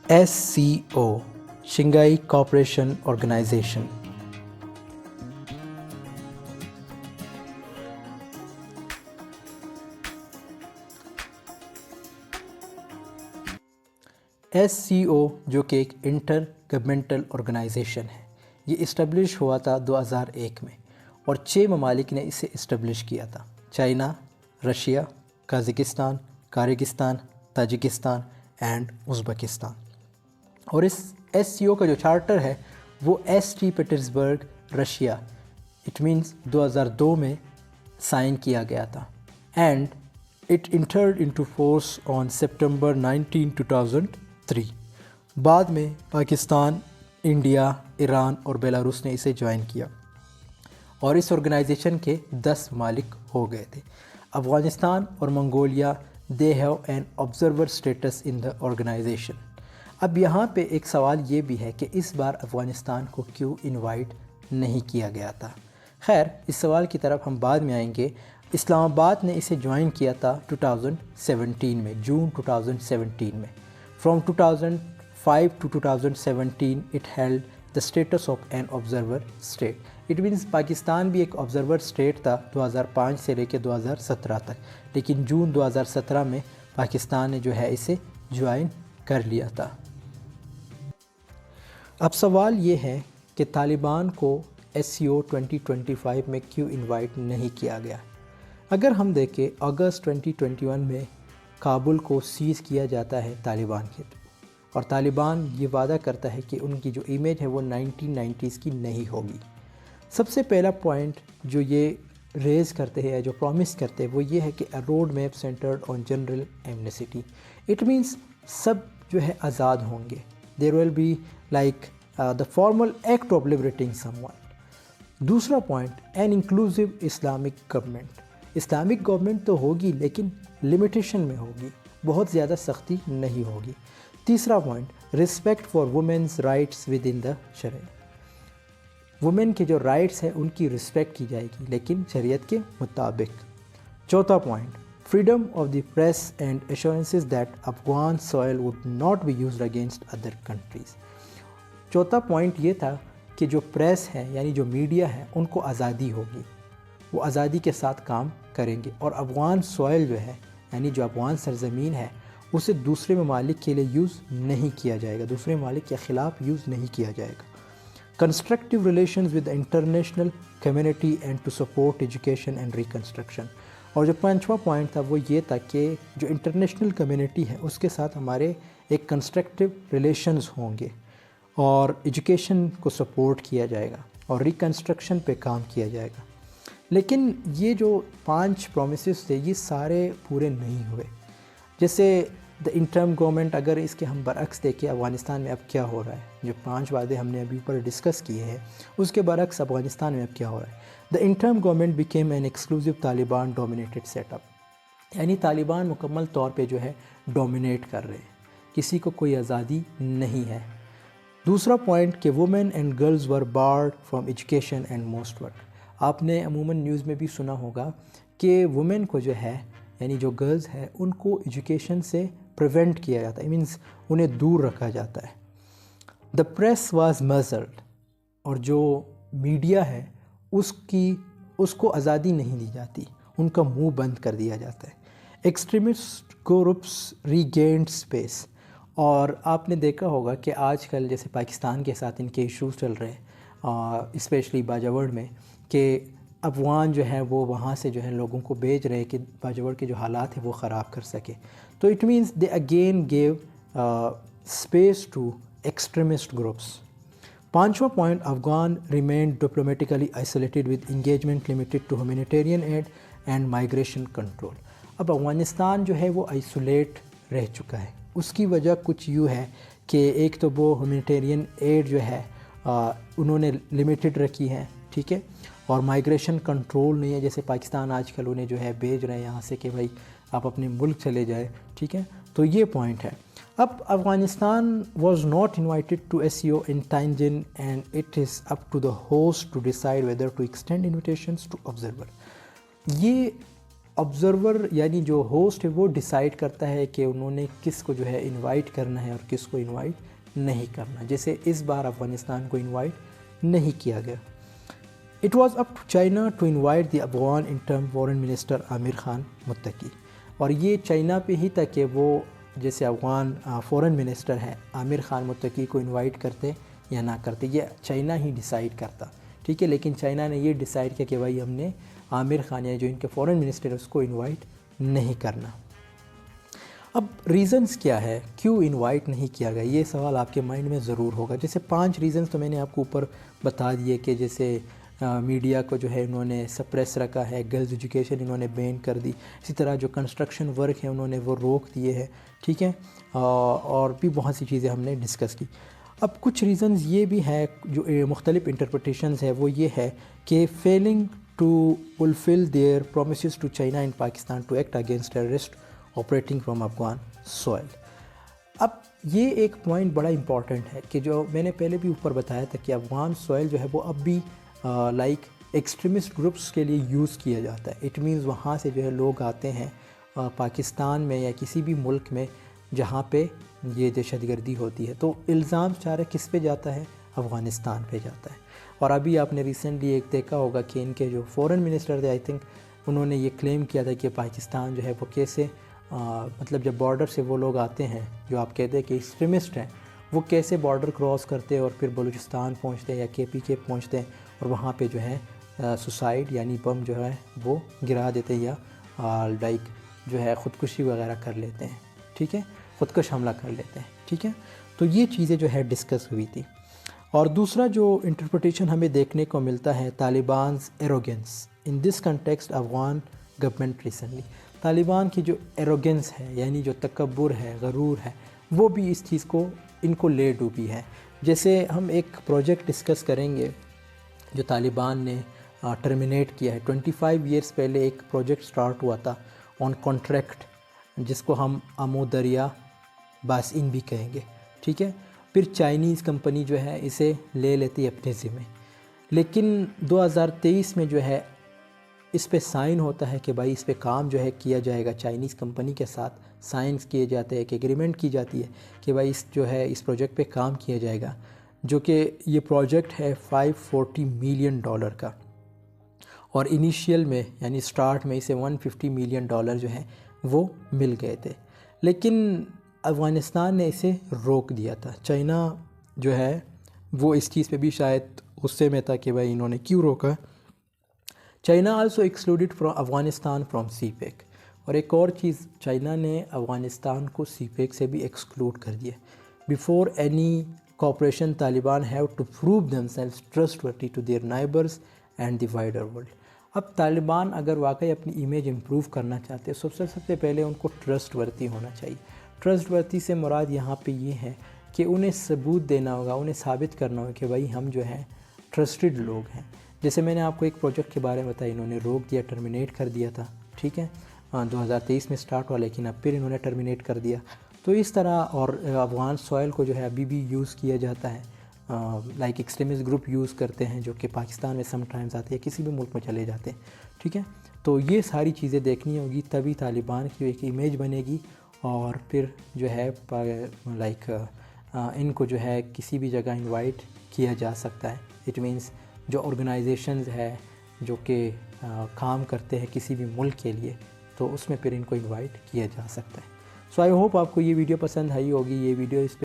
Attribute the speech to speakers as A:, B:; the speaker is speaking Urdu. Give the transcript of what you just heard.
A: SCO Shanghai cooperation organisation. SCO جو کہ ایک انٹر گورنمنٹل آرگنائزیشن ہے، یہ اسٹیبلش ہوا تھا 2001 میں اور 6 ممالک نے اسے اسٹیبلش کیا تھا: China, Russia, Kazakhstan, Kyrgyzstan, Tajikistan and Uzbekistan. اور اس SCO کا جو چارٹر ہے وہ ST Petersburg Russia it means 2002 میں سائن کیا گیا تھا and it entered into force on September 19 2003. بعد میں پاکستان، انڈیا، ایران اور بیلاروس نے اسے جوائن کیا اور اس آرگنائزیشن کے 10 ممالک ہو گئے تھے. افغانستان اور Mongolia they have an observer status in the organisation. اب یہاں پہ ایک سوال یہ بھی ہے کہ اس بار افغانستان کو کیوں انوائٹ نہیں کیا گیا تھا. خیر اس سوال کی طرف ہم بعد میں آئیں گے. اسلام آباد نے اسے جوائن کیا تھا 2017 میں، جون 2017 میں. From 2005 to 2017 it held the status of an observer state. It means Pakistan بھی ایک آبزرور اسٹیٹ تھا 2005 سے لے کے 2017 تک، لیکن جون 2017 میں پاکستان نے جو ہے اسے جوائن کر لیا تھا. اب سوال یہ ہے کہ طالبان کو SCO 2025 میں کیوں انوائٹ نہیں کیا گیا. اگر ہم دیکھیں اگست 2021 میں کابل کو سیز کیا جاتا ہے طالبان کے اور طالبان یہ وعدہ کرتا ہے کہ ان کی جو امیج ہے وہ 1990s کی نہیں ہوگی. سب سے پہلا پوائنٹ جو یہ ریز کرتے ہیں یا جو پرومس کرتے ہیں وہ یہ ہے کہ road map centred on general amnesty. It means سب جو ہے آزاد ہوں گے. There will be like the formal act of liberating someone. دوسرا point an inclusive Islamic government. Islamic government تو ہوگی لیکن لمیٹیشن میں ہوگی، بہت زیادہ سختی نہیں ہوگی. تیسرا point respect for women's rights with in the شرع. وومن کے جو رائٹس ہیں ان کی رسپیکٹ کی جائے گی لیکن شریعت کے مطابق. چوتھا point freedom of the press and assurances that Afghan soil would not be used against other countries. چوتھا پوائنٹ یہ تھا کہ جو پریس ہے یعنی جو میڈیا ہے ان کو آزادی ہوگی، وہ آزادی کے ساتھ کام کریں گے اور افغان سوائل جو ہے یعنی جو افغان سرزمین ہے اسے دوسرے ممالک کے لیے یوز نہیں کیا جائے گا، دوسرے ممالک کے خلاف یوز نہیں کیا جائے گا. Constructive relations with the international community and to support education and reconstruction. اور جو پانچواں پوائنٹ تھا وہ یہ تھا کہ جو انٹرنیشنل کمیونٹی ہے اس کے ساتھ ہمارے ایک کنسٹرکٹیو ریلیشنز ہوں گے اور ایجوکیشن کو سپورٹ کیا جائے گا اور ریکنسٹرکشن پہ کام کیا جائے گا. لیکن یہ جو 5 پرومسز تھے یہ سارے پورے نہیں ہوئے. جیسے دا انٹرم گورنمنٹ اگر اس کے ہم برعکس دیکھیں افغانستان میں اب کیا ہو رہا ہے، جو 5 وعدے ہم نے ابھی اوپر ڈسکس کیے ہیں اس کے برعکس افغانستان میں اب کیا ہو رہا ہے. The interim government became an exclusive Taliban dominated set up. یعنی طالبان مکمل طور پہ جو ہے ڈومینیٹ کر رہے ہیں، کسی کو کوئی آزادی نہیں ہے. دوسرا پوائنٹ کہ women and girls were barred from education and most work. آپ نے عموماً نیوز میں بھی سنا ہوگا کہ وومن کو جو ہے یعنی جو گرلز ہے ان کو ایجوکیشن سے پریونٹ کیا جاتا ہے، مینس انہیں دور رکھا جاتا ہے. The press was مزرڈ. اور جو میڈیا ہے اس کو آزادی نہیں دی جاتی، ان کا منہ بند کر دیا جاتا ہے. Extremist groups regained space. اور آپ نے دیکھا ہوگا کہ آج کل جیسے پاکستان کے ساتھ ان کے ایشوز چل رہے ہیں اسپیشلی باجوڑ میں کہ افغان جو ہے وہ وہاں سے جو ہے لوگوں کو بھیج رہے کہ باجوڑ کے جو حالات ہیں وہ خراب کر سکے. تو it means they again gave space to extremist groups. پانچواں point Afghan remained diplomatically isolated with engagement limited to humanitarian aid and migration control. اب افغانستان جو ہے وہ آئسولیٹ رہ چکا ہے. اس کی وجہ کچھ یوں ہے کہ ایک تو وہ ہیومینیٹیرین ایڈ جو ہے انہوں نے لمیٹڈ رکھی ہے، ٹھیک ہے، اور مائگریشن کنٹرول نہیں ہے. جیسے پاکستان آج کل انہیں جو ہے بھیج رہے ہیں یہاں سے کہ بھائی آپ اپنے ملک چلے جائے، ٹھیک ہے. تو یہ پوائنٹ ہے. اب Afghanistan was not invited to SCO in Tianjin and it is up to the host to decide whether to extend invitations to observer. یہ آبزرور یعنی جو ہوسٹ ہے وہ ڈیسائیڈ کرتا ہے کہ انہوں نے کس کو جو ہے انوائٹ کرنا ہے اور کس کو انوائٹ نہیں کرنا. جیسے اس بار افغانستان کو انوائٹ نہیں کیا گیا. It was up to China to invite the Afghan interim foreign minister Aamir Khan متقی. اور یہ چائنا پہ ہی تھا کہ وہ جیسے افغان فورن منسٹر ہیں عامر خان متقی کو انوائٹ کرتے یا نہ کرتے, یہ چائنا ہی ڈیسائیڈ کرتا, ٹھیک ہے. لیکن چائنا نے یہ ڈیسائیڈ کیا کہ بھائی ہم نے عامر خان یا جو ان کے فورن منسٹر ہے اس کو انوائٹ نہیں کرنا. اب ریزنز کیا ہے کیوں انوائٹ نہیں کیا گیا, یہ سوال آپ کے مائنڈ میں ضرور ہوگا. جیسے 5 ریزنز تو میں نے آپ کو اوپر بتا دیے کہ جیسے میڈیا کو جو ہے انہوں نے سپریس رکھا ہے, گرلز ایجوکیشن انہوں نے بین کر دی, اسی طرح جو کنسٹرکشن ورک ہے انہوں نے وہ روک دیے ہیں, ٹھیک ہے, اور بھی بہت سی چیزیں ہم نے ڈسکس کی. اب کچھ ریزنز یہ بھی ہے جو مختلف انٹرپریٹیشنز ہے, وہ یہ ہے کہ failing to fulfil their promises to China and Pakistan to act against terrorist operating from Afghan soil. اب یہ ایک پوائنٹ بڑا امپورٹنٹ ہے کہ جو میں نے پہلے بھی اوپر بتایا تھا کہ افغان سوئل جو ہے وہ اب بھی لائک ایکسٹریمسٹ گروپس کے لیے یوز کیا جاتا ہے. اٹ مینز وہاں سے جو ہے لوگ آتے ہیں پاکستان میں یا کسی بھی ملک میں جہاں پہ یہ دہشت گردی ہوتی ہے, تو الزام سارے کس پہ جاتا ہے, افغانستان پہ جاتا ہے. اور ابھی آپ نے ریسنٹلی ایک دیکھا ہوگا کہ ان کے جو فورن منسٹر تھے آئی تھنک انہوں نے یہ کلیم کیا تھا کہ پاکستان جو ہے وہ کیسے مطلب جب بارڈر سے وہ لوگ آتے ہیں جو آپ کہتے ہیں کہ ایکسٹریمسٹ ہیں, وہ کیسے بارڈر کراس کرتے اور پھر بلوچستان پہنچتے ہیں یا KPK پہنچتے ہیں اور وہاں پہ جو ہے سوسائڈ یعنی بم جو ہے وہ گرا دیتے ہیں یا لائک جو ہے خودکشی وغیرہ کر لیتے ہیں, ٹھیک ہے, خودکش حملہ کر لیتے ہیں, ٹھیک ہے. تو یہ چیزیں جو ہے ڈسکس ہوئی تھی. اور دوسرا جو انٹرپریٹیشن ہمیں دیکھنے کو ملتا ہے Taliban's arrogance in this context Afghan government recently. Taliban کی جو ایروگنس ہے یعنی جو تکبر ہے, غرور ہے, وہ بھی اس چیز کو ان کو لے ڈوبی ہے. جیسے ہم ایک پروجیکٹ ڈسکس کریں گے جو طالبان نے ٹرمینیٹ کیا ہے. 25 ایئرس پہلے ایک پروجیکٹ سٹارٹ ہوا تھا آن کانٹریکٹ جس کو ہم آمو دریا باسین بھی کہیں گے, ٹھیک ہے. پھر چائنیز کمپنی جو ہے اسے لے لیتی ہے اپنے ذمے, لیکن 2023 میں جو ہے اس پہ سائن ہوتا ہے کہ بھائی اس پہ کام جو ہے کیا جائے گا. چائنیز کمپنی کے ساتھ سائنس کیے جاتے ہیں, کہ ایگریمنٹ کی جاتی ہے کہ بھائی اس جو ہے اس پروجیکٹ پہ کام کیا جائے گا, جو کہ یہ پروجیکٹ ہے $540 ملین کا. اور انیشیل میں یعنی سٹارٹ میں اسے $150 ملین جو ہیں وہ مل گئے تھے, لیکن افغانستان نے اسے روک دیا تھا. چائنا جو ہے وہ اس چیز پہ بھی شاید غصے میں تھا کہ بھائی انہوں نے کیوں روکا. China also excluded from Afghanistan from CPEC. اور ایک اور چیز, چائنا نے افغانستان کو CPEC سے بھی ایکسکلوڈ کر دیا. Before any cooperation Taliban have to prove themselves trustworthy to their neighbours and the wider world. اب طالبان اگر واقعی اپنی امیج امپروو کرنا چاہتے ہیں سب سے پہلے ان کو ٹرسٹ ورتھی ہونا چاہیے. ٹرسٹ ورتھی سے مراد یہاں پہ یہ ہے کہ انہیں ثبوت دینا ہوگا, انہیں ثابت کرنا ہوگا کہ بھائی ہم جو ہیں ٹرسٹڈ لوگ ہیں. جیسے میں نے آپ کو ایک پروجیکٹ کے بارے میں بتایا, انہوں نے روک دیا, ٹرمینیٹ کر دیا تھا, ٹھیک ہے, 2023 میں سٹارٹ ہوا لیکن اب پھر انہوں نے ٹرمینیٹ کر دیا. تو اس طرح اور افغان سوائل کو جو ہے ابھی بھی یوز کیا جاتا ہے, لائک ایکسٹریمسٹ گروپ یوز کرتے ہیں جو کہ پاکستان میں سم ٹائمز آتے ہیں, کسی بھی ملک میں چلے جاتے ہیں, ٹھیک ہے. تو یہ ساری چیزیں دیکھنی ہوگی, تبھی طالبان کی ایک امیج بنے گی اور پھر جو ہے لائک ان کو جو ہے کسی بھی جگہ انوائٹ کیا جا سکتا ہے. اٹ مینس جو آرگنائزیشنز ہے جو کہ کام کرتے ہیں کسی بھی ملک کے لیے, تو اس میں پھر ان کو انوائٹ کیا جا سکتا ہے. سو آئی ہوپ آپ کو یہ ویڈیو پسند آئی ہوگی. یہ ویڈیو اس پہ